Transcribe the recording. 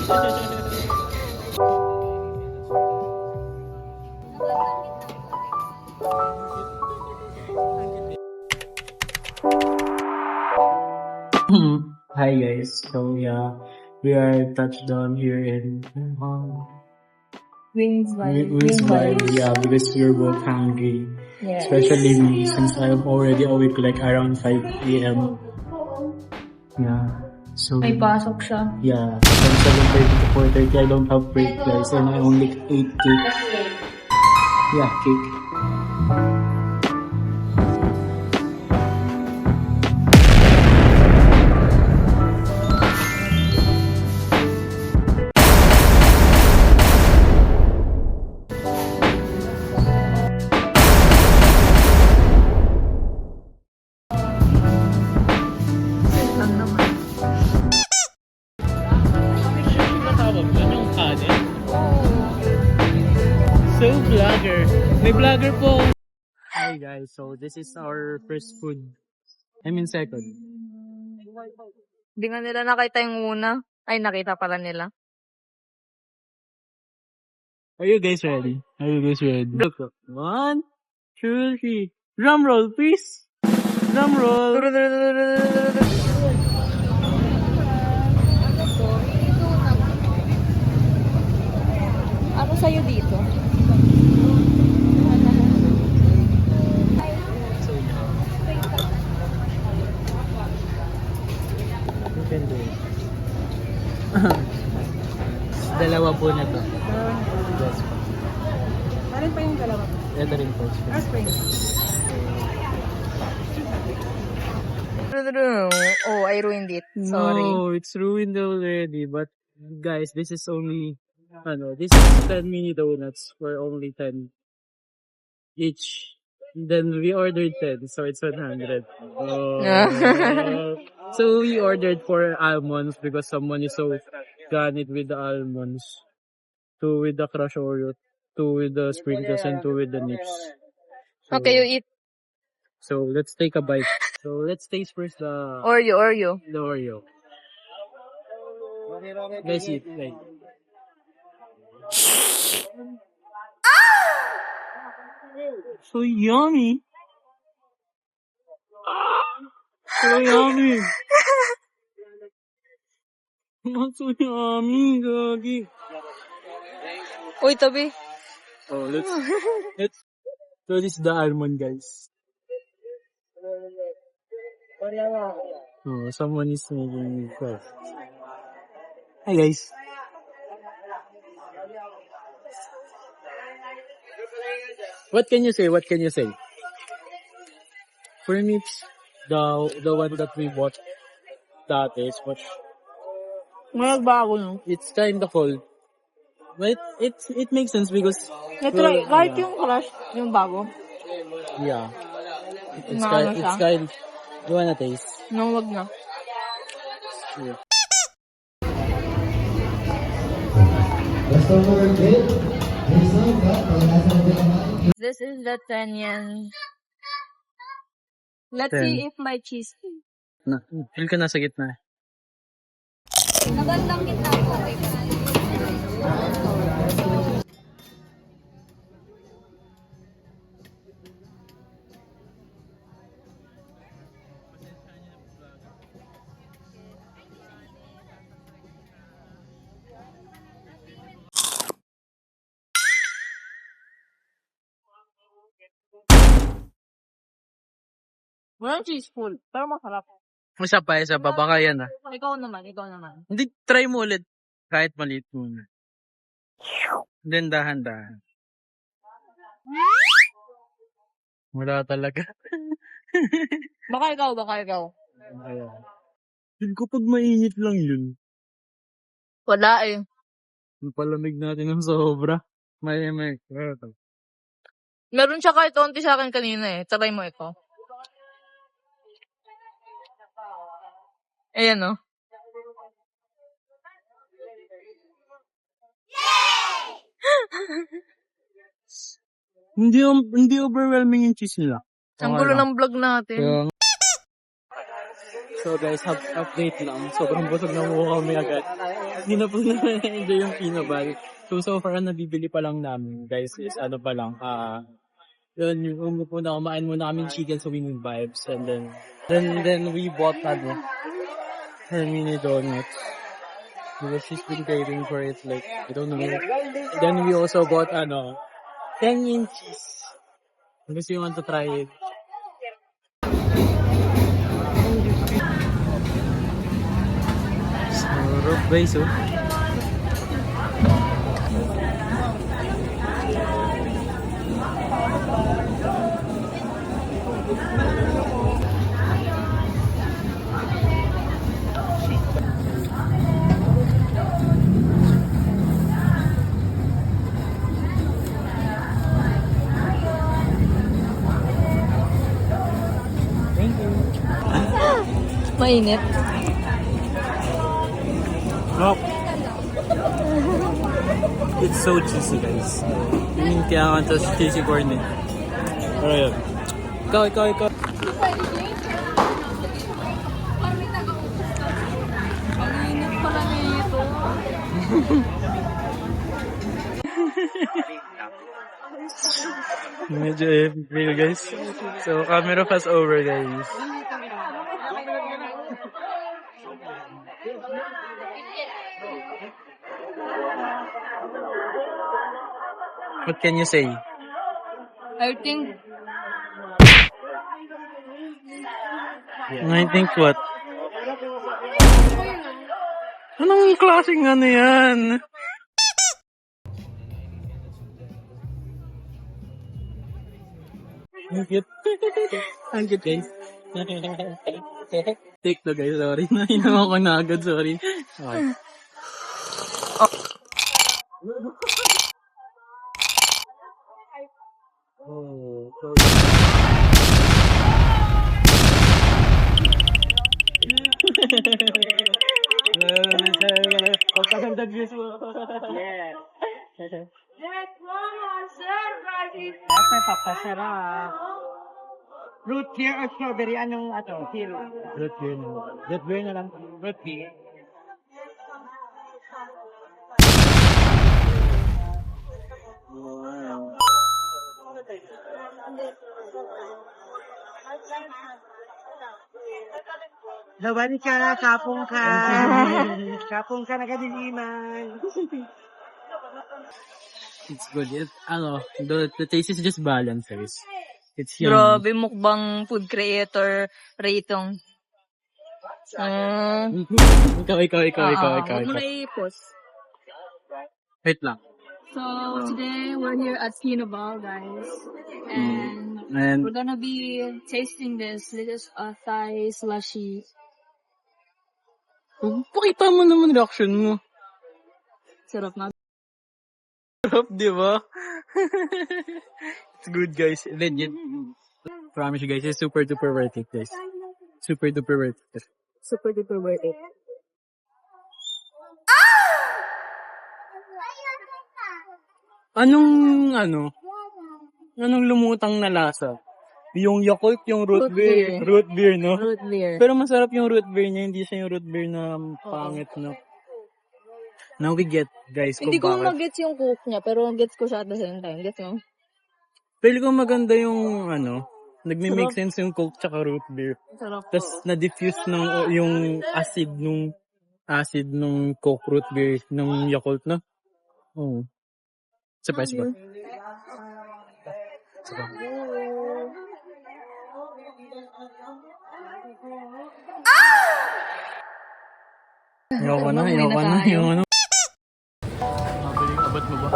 Hi guys, so yeah, we are touched down here in Wings Valley, yeah, because we are both hungry. Yes. Especially me, since I'm already awake like around 5 a.m. Yeah, so May pasok siya. yeah, from 7:30 to 4:30 I don't have break guys, and I only ate cake. Yeah, cake. Lang naman. Tawag doon yung kanin? So vlogger. May vlogger po. Hi guys, so this is our first food. I mean second. Hindi nga nila nakita yung una. Ay, nakita pala nila. Are you guys ready? Are you guys ready? Look, 1, 2, 3. Drum roll, please. Drum roll. Ano sa'yo dito? You can do it. Dalawa po na to. Yes. Ano pa yung dalawa? Ito rin po. Oh, I ruined it. Sorry. No, it's ruined already. But guys, this is only, this is 10 mini donuts for only 10 each. Then we ordered 10, so it's 100. Oh. So we ordered 4 almonds because someone is so ganit with the almonds. 2 with the crushed Oreo, 2 with the sprinkles, and 2 with the nips. So, Okay, you eat so let's take a bite. So let's taste first the Oreo. the Oreo. Guys, eat. Like. So yummy. So yummy. So yummy, gagi. Uy, tabi. Oh, let's. So this is the almond, guys. Oh, someone is making it. Hi, guys. What can you say? What can you say? For me, it's the one that we bought that is much. Nagbago no? It's kind of cold. But it makes sense because Natry, kahit yung crush, yung bago. yeah. It's Na kind ano siya? it's kind. You wanna taste? No, wag na. Yeah. This is the 10 yen. Let's 10. see if my cheese. Na, feel ka nasa gitna. Nagandang kita po. Walang cheeseful, pero masarap. Isa pa. Baka yan ah. Ikaw naman. Hindi, try mo ulit. Kahit maliit muna. Then dahan-dahan. Wala talaga. Baka ikaw. Ayan. Feel ko pag mainit lang yun. Wala eh. Palamig natin ng sobra. May. Meron siya kahit onti sa akin kanina eh. Try mo ito. Ayan oh. Hindi overwhelming yung cheese nila. Ang gulo ng vlog natin. Kaya So guys, update lang. Sobrang busog na mukha kami agad. Hindi na po na-enjoy yung Pinabal. So far, ang nabibili pa lang namin, guys, is ano pa lang, yun, yung kumain muna kami chicken sa Winning Vibes. And then we bought, her mini donuts. Because she's been craving for it, like, I don't know. Then we also bought, 10 inches. Because we want to try it. Sarap guys, oh. Thank you. Mainit. Oh. It's so cheesy, guys. Yung kaya nga ito cheesy corn eh. Pero yun. Ikaw. Mainit pala nito. Medyo feel guys. So, camera pass over, guys. What can you say? I think I think what? Anong klaseng ano yan? Ang cute. Ang cute, guys. Take to, guys. Sorry. Nahinom ako na agad. Sorry. Okay. Oh, sorry. Pagkaganda views mo. Yeah. May papasarap. Root beer or strawberry? Anong feel? Root beer na. Root beer na lang. Root beer. Lawan ka, kapong ka. Kapong ka, nagadiliman. It's good. The taste is just balanced, guys. It's yummy. grabe mukbang food creator Raytong. Ikaw. Huwag mo na i-post. Wait lang. So, today we're here at Pinabal, guys. And And we're gonna be tasting this little Thai slushy. pakita mo naman reaction mo. Sarap na. Sarap, di ba? It's good, guys. Legit. Promise you guys, it's super duper worth it, guys. Super duper worth it. Super duper worth it. Anong lumutang na lasa? Yung Yakult, yung root Root beer. beer. Root beer, no? Root beer. Pero masarap yung root beer niya, hindi siya yung root beer na pangit, no? Now we get, guys, kung Hindi ko bakit. mag-gets yung coke niya, pero gets ko siya at the same time. Gets mo? Pili ko maganda yung, nagme-make sense yung Coke tsaka root beer. Sarap. Tapos, na-diffuse yung acid nung Coke root beer, nung Yakult, no? Oo. Surprise ba? Ayoko na. Mabili, abot mo ba?